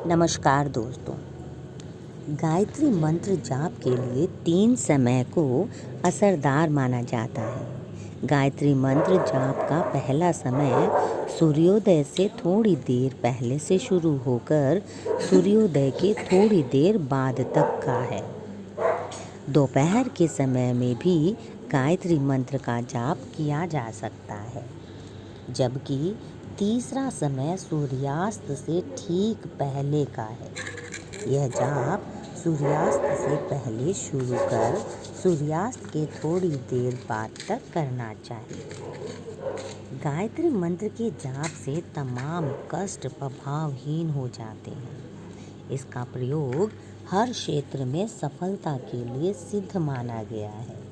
नमस्कार दोस्तों। गायत्री मंत्र जाप के लिए 3 समय को असरदार माना जाता है। गायत्री मंत्र जाप का पहला समय सूर्योदय से थोड़ी देर पहले से शुरू होकर सूर्योदय के थोड़ी देर बाद तक का है। दोपहर के समय में भी गायत्री मंत्र का जाप किया जा सकता है, जबकि तीसरा समय सूर्यास्त से ठीक पहले का है। यह जाप सूर्यास्त से पहले शुरू कर सूर्यास्त के थोड़ी देर बाद तक करना चाहिए। गायत्री मंत्र के जाप से तमाम कष्ट प्रभावहीन हो जाते हैं। इसका प्रयोग हर क्षेत्र में सफलता के लिए सिद्ध माना गया है।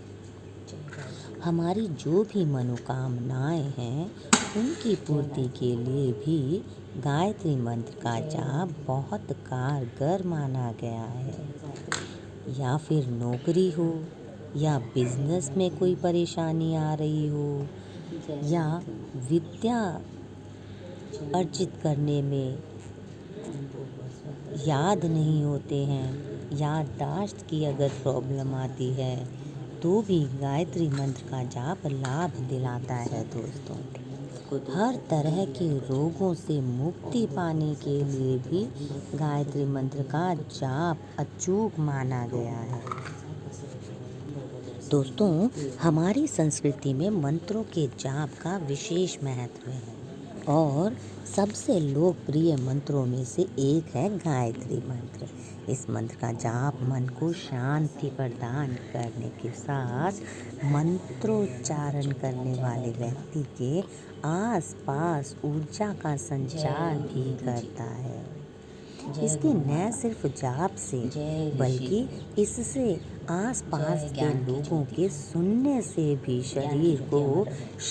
हमारी जो भी मनोकामनाएं हैं उनकी पूर्ति के लिए भी गायत्री मंत्र का जाप बहुत कारगर माना गया है। या फिर नौकरी हो या बिजनेस में कोई परेशानी आ रही हो या विद्या अर्जित करने में याद नहीं होते हैं, याददाश्त की अगर प्रॉब्लम आती है तो भी गायत्री मंत्र का जाप लाभ दिलाता है दोस्तों। हर तरह के रोगों से मुक्ति पाने के लिए भी गायत्री मंत्र का जाप अचूक माना गया है। दोस्तों, हमारी संस्कृति में मंत्रों के जाप का विशेष महत्व है और सबसे लोकप्रिय मंत्रों में से एक है गायत्री मंत्र। इस मंत्र का जाप मन को शांति प्रदान करने के साथ मंत्रोच्चारण करने वाले व्यक्ति के आसपास ऊर्जा का संचार भी करता है। इसके न सिर्फ जाप से बल्कि इससे आसपास के लोगों के सुनने से भी शरीर को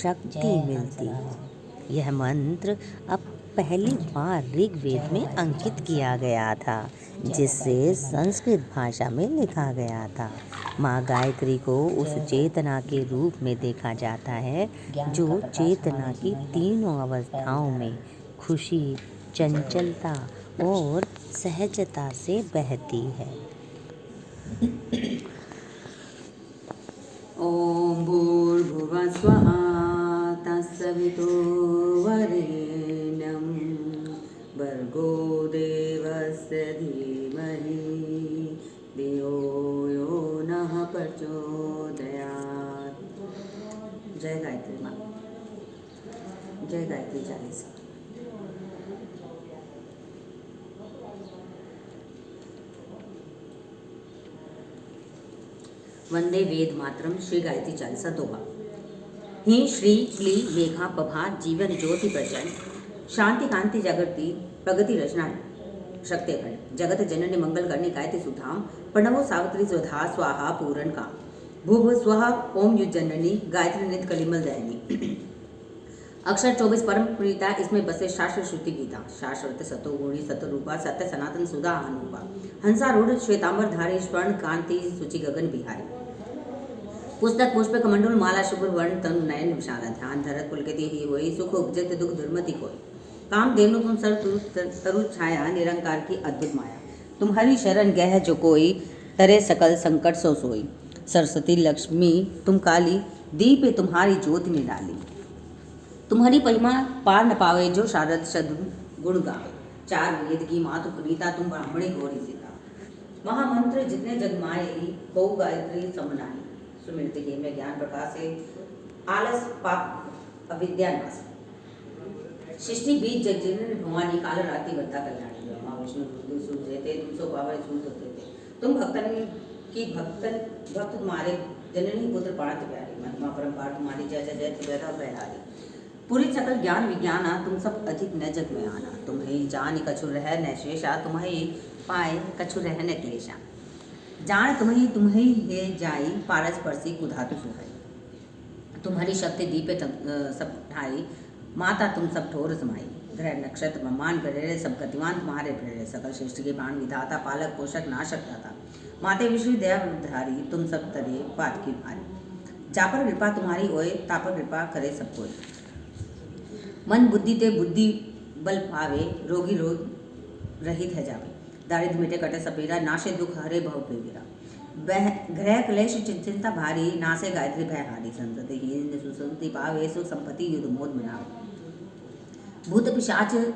शक्ति मिलती है। यह मंत्र अब पहली बार ऋग्वेद में अंकित किया गया था, जिससे संस्कृत भाषा में लिखा गया था। माँ गायत्री को उस चेतना के रूप में देखा जाता है जो चेतना की तीनों अवस्थाओं में खुशी, चंचलता और सहजता से बहती है। ओम भूर्भुवः स्वः तत्सवितुर्वरेण्यं भर्गो देवस्य धीमहि धियो यो नः प्रचोदयात्। जय गायत्री माँ। जय गायत्री चालीसा। वंदे वेद मातरम। श्री गायत्री चालीसा दोहा। ही श्री क्ली मेघा पभा जीवन ज्योति प्रचंड शांति कांति जागृति प्रगति रचना शक्तिखंड जगत जननी मंगल करनी गायत्री सुधाम प्रणवो सावित्री स्वधा स्वाहा पूरण काम भूभ स्वहा ओम युज जननी गायत्री नित कलिमल दयनी। अक्षर 24 परम प्रीता, इसमें बसे शास्त्र श्रुति गीता। शाश्वत सतो गुणी सतरूपा सत्य सनातन सुधा अनुपा हंसारूढ़ श्वेतांबर धारी स्वर्ण कांति सुचि गगन बिहारी। पुस्तक पुष्प कमंडल माला शुभ्र वर्ण तनु नयन विशाला ध्यान धरत पुलकित ही होई सुख उपजत दुख दुर्मति कोई। काम देनु तुम सर तरु छाया निरंकार की अद्भुत माया। तुम्हारी शरण गह जो कोई तरे सकल संकट सो सोई। सरस्वती लक्ष्मी तुम काली दीप तुम्हारी ज्योति निराली। तुम्हारी महिमा पार न पावे जो शारद शब्द गुण गावे। चार वेद की मातु पुनीता तुम ब्राह्मणी गौरी सीता। महामंत्र जितने जग माए बहु गायत्री समनाई। सुमिरते ही में ज्ञान प्रकाश से आलस पाप अविद्या नाश। सृष्टि बीज जगजीवन भवानी काल रात्रि बद्धा कल्याणी। ब्रह्मा विष्णु रुद्र सूर्य थे तुम सो पावे सूत होते थे। तुम भक्तन भक्त तुम्हारे जननी पुत्र पार्थ प्यारे। महिमा परम्पार तुम्हारी जय जय जय त्रिवेदा प्रहारी। पूरी सकल ज्ञान विज्ञाना तुम सब अधिक न जग में आना। तुम्हें जान कछु रह न शेषा तुम्हें पाए कछु रह न क्लेशा। जान तुम्हें हे जाई पारस परसी कुधातु सुहाई। तुम्हारी शक्ति दीपे सब ढाई माता तुम सब ठोर समाई। ग्रह नक्षत्र ब्रह्मांड ग्रह सब गतिवान तुम्हारे प्रेरे। सकल सृष्टि के प्राण विधाता पालक पोषक नाशक दाता। माते विष्णु दया धारी तुम सब तरे पात की भारी। जापर कृपा तुम्हारी ओए तापर कृपा करे सब कोई। मन बुद्धि ते बुद्धि बल पावे रोगी रोग रहित है जावे। दारिद्र मिटे कटे सपेरा, नाशे दुख हरे भव बेरा। वह ग्रह क्लेश चिंता भारी, नासे गायत्री भय हारी। संतति हीन सुसंति पावे, सुख संपत्ति युद्ध मोद मनावे। भूत पिशाच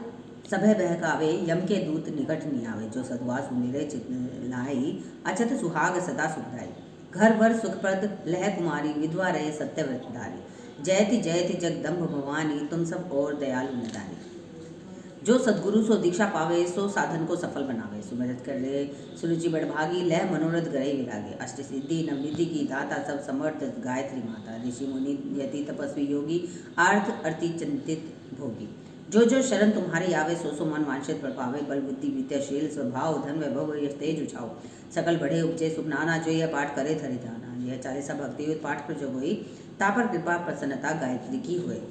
सभय बहकावे, यम के दूत निकट नहीं आवे। जो सद्वास सुमिरे चित लाई, अचत सुहाग सदा सुखदाई। घर वर सुखप्रद लह कुमारी, विधवा रहे सत्यव्रत धारी। जयति जयति जगदम्ब भवानी, तुम सब और दयालु निधानी। जो सद्गुरु सो दीक्षा पावे, सो साधन को सफल बनावे। सुमिरत कर रे सुरुचि बड़भागी, लह मनोरथ गए विरागे। अष्ट सिद्धि नवनिधि की दाता, सब समर्थ गायत्री माता। ऋषि मुनि यति तपस्वी योगी, आर्थ अर्थी चिंतित भोगी। जो शरण तुम्हारी आवे, सो मन वांछित पर पावे। बल बुद्धि विद्याशील स्वभाव, धन वैभव यश तेज उछाओ। सकल बढ़े उपजे सुख नाना, जो यह पाठ करे धरि ध्याना। यह 40 भक्ति युक्त पाठ पर जो होई, तापर कृपा प्रसन्नता गायत्री की हुए।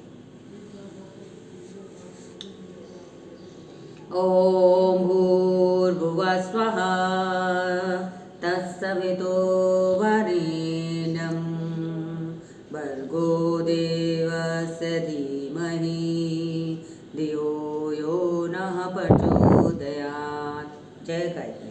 ओम भूर्भुवः स्वः तत्सवितुर्वरेण्यं भर्गो देवस्य धीमहि धियो यो नः प्रचोदयात्। जय गायत्री।